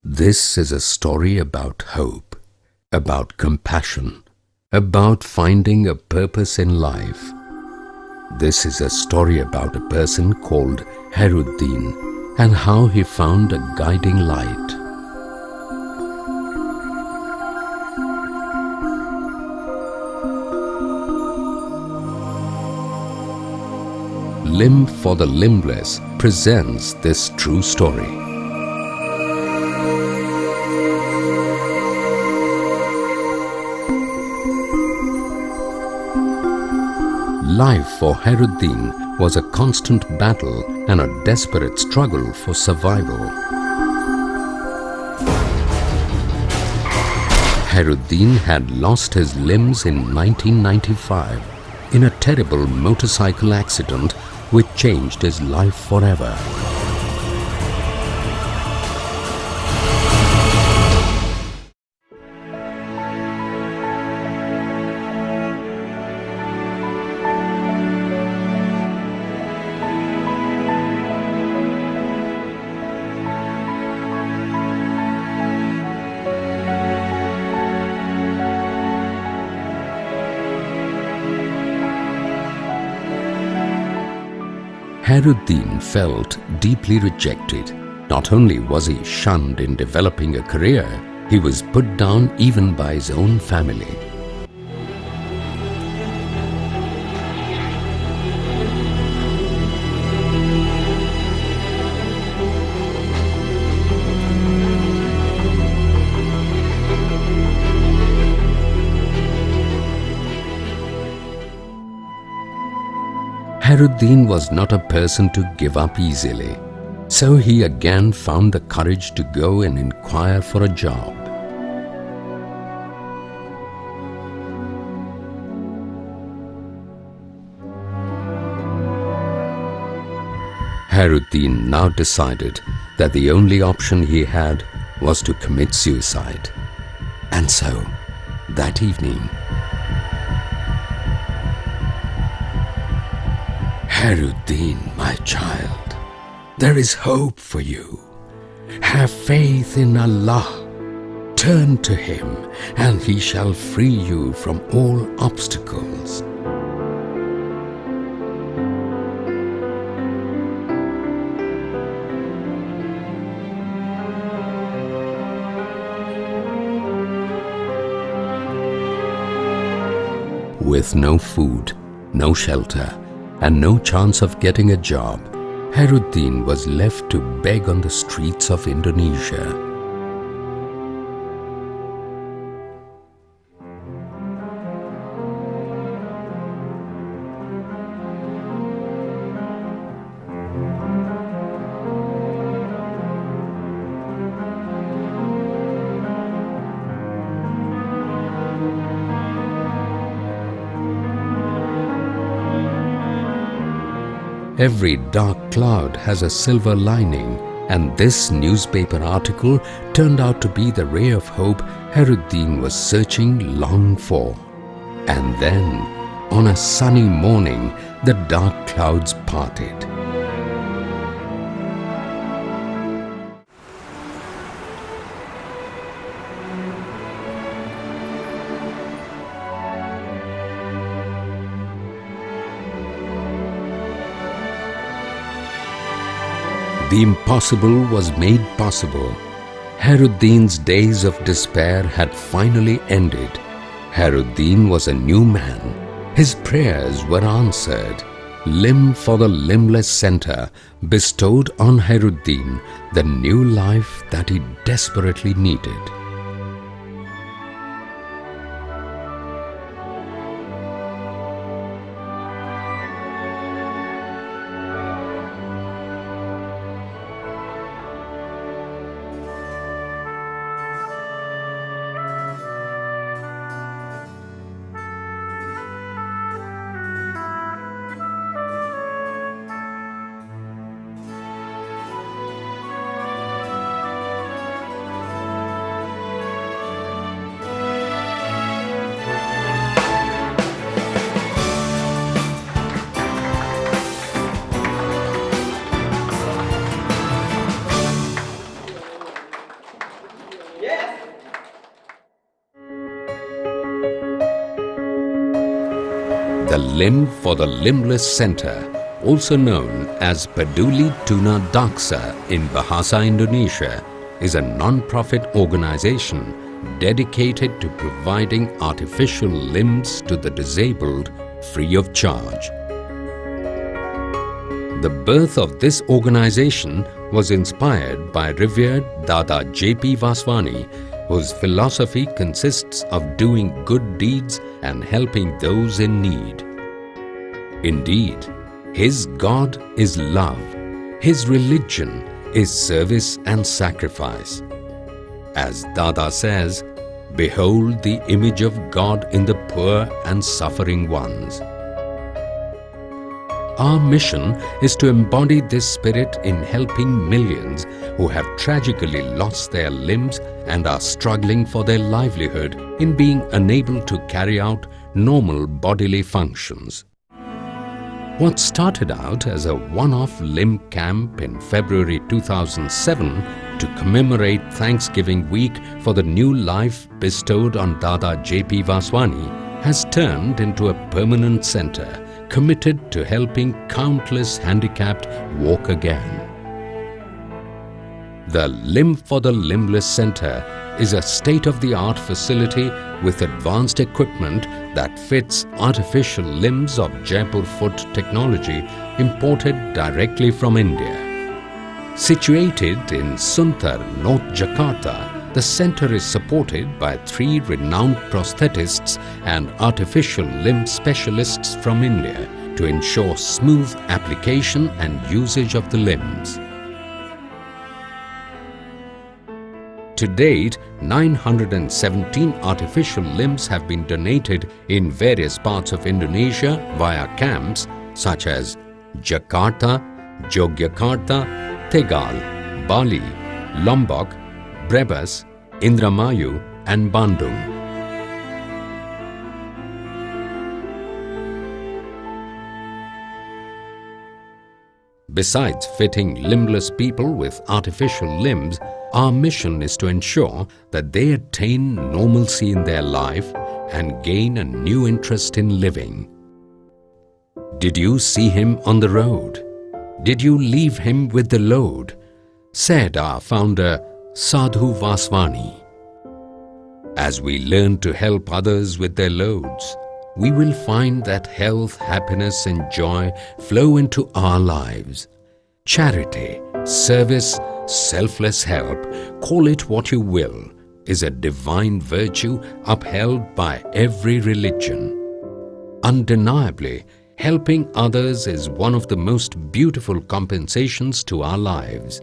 This is a story about hope, about compassion, about finding a purpose in life. This is a story about a person called Khairuddin and how he found a guiding light. Limb for the Limbless presents this true story. Life for Khairuddin was a constant battle and a desperate struggle for survival. Khairuddin had lost his limbs in 1995 in a terrible motorcycle accident which changed his life forever. Khairuddin felt deeply rejected. Not only was he shunned in developing a career, he was put down even by his own family. Khairuddin was not a person to give up easily, so he again found the courage to go and inquire for a job. Khairuddin now decided that the only option he had was to commit suicide. And so, that evening, Khairuddin, my child, there is hope for you. Have faith in Allah. Turn to Him and He shall free you from all obstacles. With no food, no shelter, and no chance of getting a job, Khairuddin was left to beg on the streets of Indonesia. Every dark cloud has a silver lining, and this newspaper article turned out to be the ray of hope Khairuddin was searching long for. And then, on a sunny morning, the dark clouds parted. The impossible was made possible. Khairuddin's days of despair had finally ended. Khairuddin was a new man. His prayers were answered. Limb for the Limbless Center bestowed on Khairuddin the new life that he desperately needed. The Limb for the Limbless Center, also known as Peduli Tuna Daksa in Bahasa Indonesia, is a non-profit organization dedicated to providing artificial limbs to the disabled free of charge. The birth of this organization was inspired by revered Dada J.P. Vaswani, whose philosophy consists of doing good deeds and helping those in need. Indeed, his God is love. His religion is service and sacrifice. As Dada says, "Behold the image of God in the poor and suffering ones." Our mission is to embody this spirit in helping millions who have tragically lost their limbs and are struggling for their livelihood in being unable to carry out normal bodily functions. What started out as a one-off limb camp in February 2007 to commemorate Thanksgiving week for the new life bestowed on Dada J.P. Vaswani has turned into a permanent center committed to helping countless handicapped walk again. The Limb for the Limbless Center is a state-of-the-art facility with advanced equipment that fits artificial limbs of Jaipur foot technology imported directly from India. Situated in Sunter, North Jakarta, the center is supported by 3 renowned prosthetists and artificial limb specialists from India to ensure smooth application and usage of the limbs. To date, 917 artificial limbs have been donated in various parts of Indonesia via camps such as Jakarta, Yogyakarta, Tegal, Bali, Lombok, Brebes, Indramayu and Bandung. Besides fitting limbless people with artificial limbs, our mission is to ensure that they attain normalcy in their life and gain a new interest in living. Did you see him on the road? Did you leave him with the load? Said our founder, Sadhu Vaswani. As we learn to help others with their loads, we will find that health, happiness and joy flow into our lives. Charity, service, selfless help, call it what you will, is a divine virtue upheld by every religion. Undeniably, helping others is one of the most beautiful compensations to our lives.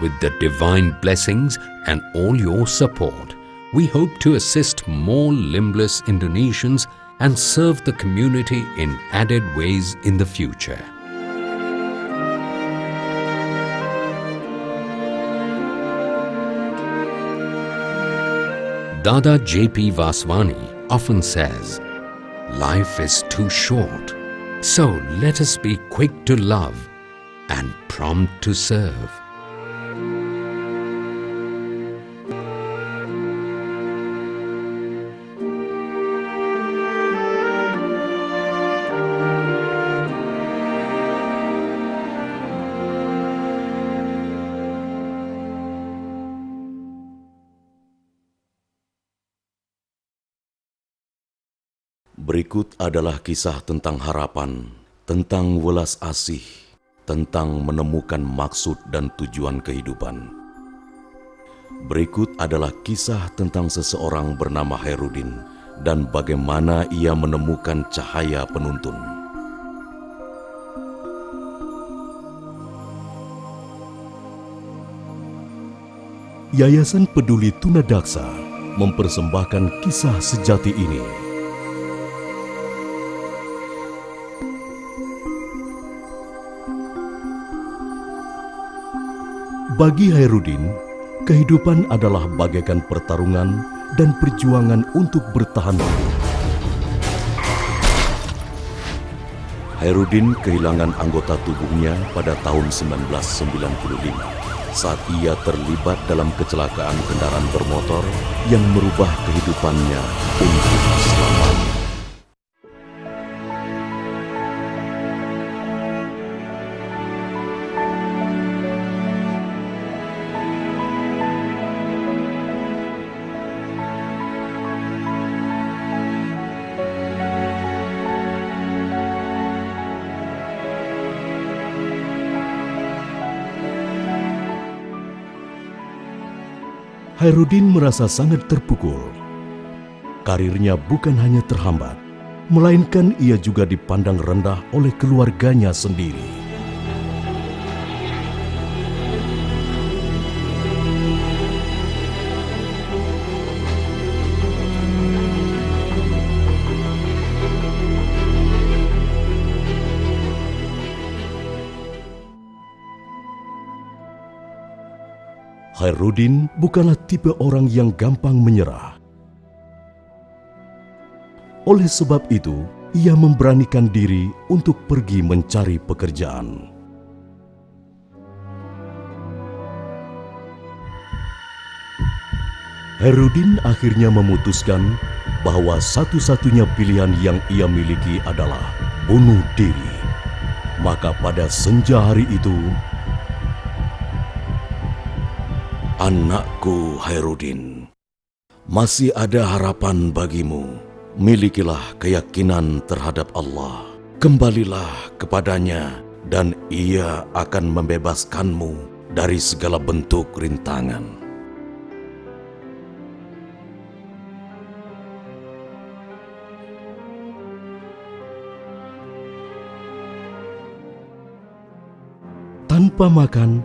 With the divine blessings and all your support, we hope to assist more limbless Indonesians and serve the community in added ways in the future. Dada J.P. Vaswani often says, "Life is too short, so let us be quick to love and prompt to serve." Berikut adalah kisah tentang harapan, tentang welas asih, tentang menemukan maksud dan tujuan kehidupan. Berikut adalah kisah tentang seseorang bernama Hairudin dan bagaimana ia menemukan cahaya penuntun. Yayasan Peduli Tuna Daksa mempersembahkan kisah sejati ini. Bagi Hairudin, kehidupan adalah bagaikan pertarungan dan perjuangan untuk bertahan hidup. Hairudin kehilangan anggota tubuhnya pada tahun 1995 saat ia terlibat dalam kecelakaan kendaraan bermotor yang merubah kehidupannya untuk selamanya. Hairudin merasa sangat terpukul. Karirnya bukan hanya terhambat, melainkan ia juga dipandang rendah oleh keluarganya sendiri. Hairudin bukanlah tipe orang yang gampang menyerah. Oleh sebab itu, ia memberanikan diri untuk pergi mencari pekerjaan. Hairudin akhirnya memutuskan bahwa satu-satunya pilihan yang ia miliki adalah bunuh diri. Maka pada senja hari itu, Anakku Hairudin, masih ada harapan bagimu. Milikilah keyakinan terhadap Allah. Kembalilah kepadanya dan ia akan membebaskanmu dari segala bentuk rintangan. tanpa makan,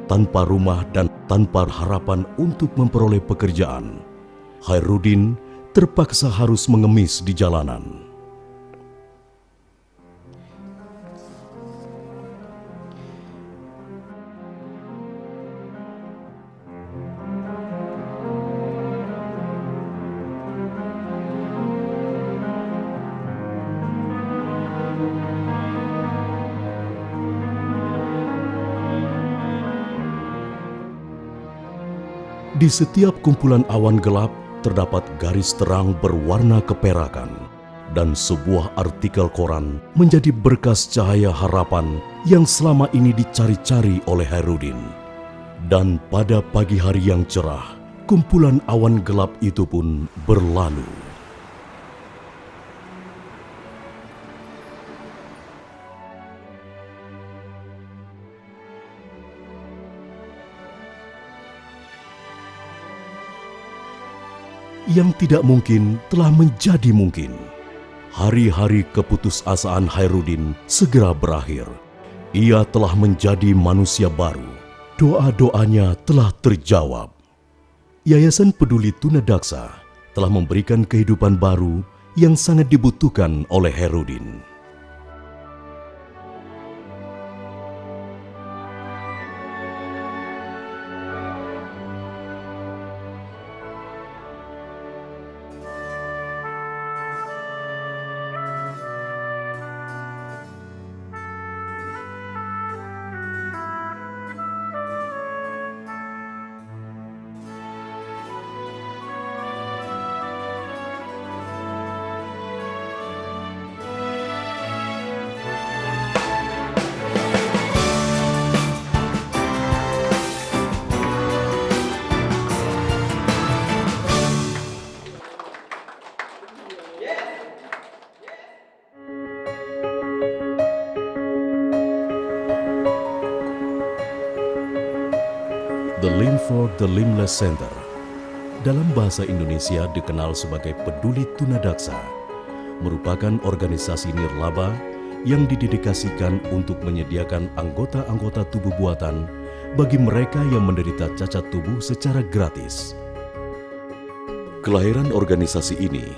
tanpa rumah dan tanpa harapan untuk memperoleh pekerjaan, Hairudin terpaksa harus mengemis di jalanan. Di setiap kumpulan awan gelap terdapat garis terang berwarna keperakan, dan sebuah artikel koran menjadi berkas cahaya harapan yang selama ini dicari-cari oleh Hairudin. Dan pada pagi hari yang cerah, kumpulan awan gelap itu pun berlalu. Yang tidak mungkin telah menjadi mungkin. Hari-hari keputusasaan Hairudin segera berakhir. Ia telah menjadi manusia baru. Doa-doanya telah terjawab. Yayasan Peduli Tunadaksa telah memberikan kehidupan baru yang sangat dibutuhkan oleh Hairudin. The Limb for the Limbless Center, dalam bahasa Indonesia dikenal sebagai Peduli Tunadaksa, merupakan organisasi nirlaba yang didedikasikan untuk menyediakan anggota-anggota tubuh buatan bagi mereka yang menderita cacat tubuh secara gratis. Kelahiran organisasi ini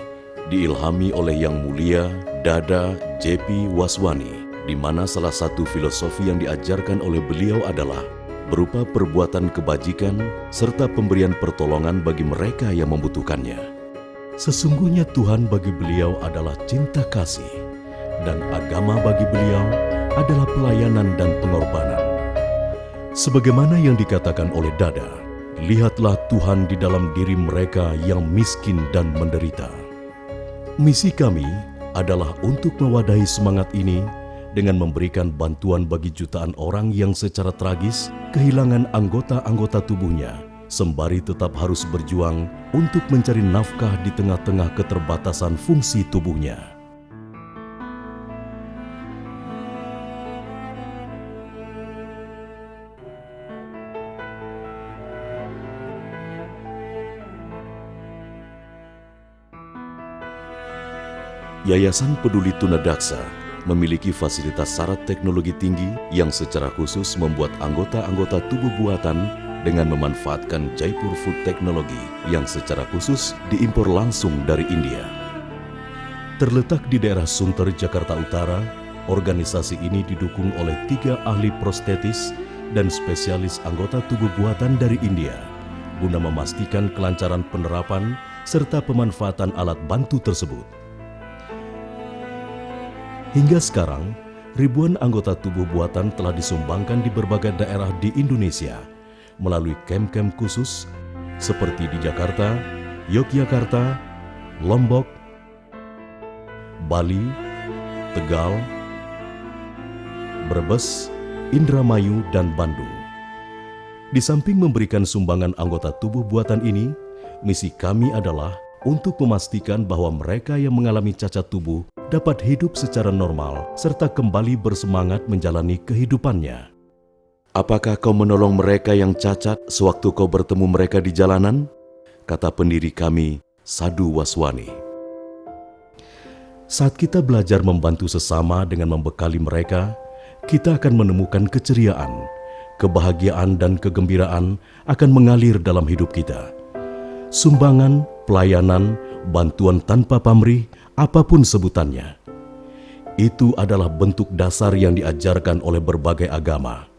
diilhami oleh Yang Mulia Dada J.P. Waswani, di mana salah satu filosofi yang diajarkan oleh beliau adalah berupa perbuatan kebajikan serta pemberian pertolongan bagi mereka yang membutuhkannya. Sesungguhnya Tuhan bagi beliau adalah cinta kasih, dan agama bagi beliau adalah pelayanan dan pengorbanan. Sebagaimana yang dikatakan oleh Dada, lihatlah Tuhan di dalam diri mereka yang miskin dan menderita. Misi kami adalah untuk mewadahi semangat ini dengan memberikan bantuan bagi jutaan orang yang secara tragis kehilangan anggota-anggota tubuhnya, sembari tetap harus berjuang untuk mencari nafkah di tengah-tengah keterbatasan fungsi tubuhnya. Yayasan Peduli Tunadaksa memiliki fasilitas syarat teknologi tinggi yang secara khusus membuat anggota-anggota tubuh buatan dengan memanfaatkan Jaipur Food Technology yang secara khusus diimpor langsung dari India. Terletak di daerah Sunter, Jakarta Utara, organisasi ini didukung oleh 3 ahli prostetis dan spesialis anggota tubuh buatan dari India, guna memastikan kelancaran penerapan serta pemanfaatan alat bantu tersebut. Hingga sekarang, ribuan anggota tubuh buatan telah disumbangkan di berbagai daerah di Indonesia melalui camp-camp khusus seperti di Jakarta, Yogyakarta, Lombok, Bali, Tegal, Brebes, Indramayu, dan Bandung. Di samping memberikan sumbangan anggota tubuh buatan ini, misi kami adalah untuk memastikan bahwa mereka yang mengalami cacat tubuh dapat hidup secara normal serta kembali bersemangat menjalani kehidupannya. Apakah kau menolong mereka yang cacat sewaktu kau bertemu mereka di jalanan? Kata pendiri kami, Sadu Waswani. Saat kita belajar membantu sesama dengan membekali mereka, kita akan menemukan keceriaan, kebahagiaan dan kegembiraan akan mengalir dalam hidup kita. Sumbangan, pelayanan, bantuan tanpa pamrih, apapun sebutannya. Itu adalah bentuk dasar yang diajarkan oleh berbagai agama.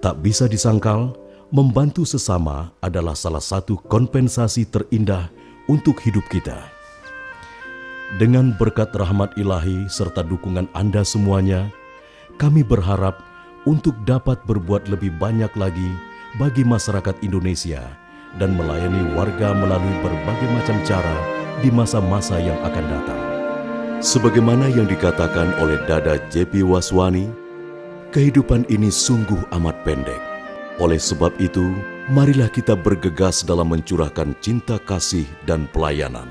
Tak bisa disangkal, membantu sesama adalah salah satu kompensasi terindah untuk hidup kita. Dengan berkat rahmat ilahi serta dukungan Anda semuanya, kami berharap untuk dapat berbuat lebih banyak lagi bagi masyarakat Indonesia dan melayani warga melalui berbagai macam cara di masa-masa yang akan datang. Sebagaimana yang dikatakan oleh Dada J.P. Waswani, kehidupan ini sungguh amat pendek. Oleh sebab itu, marilah kita bergegas dalam mencurahkan cinta kasih dan pelayanan.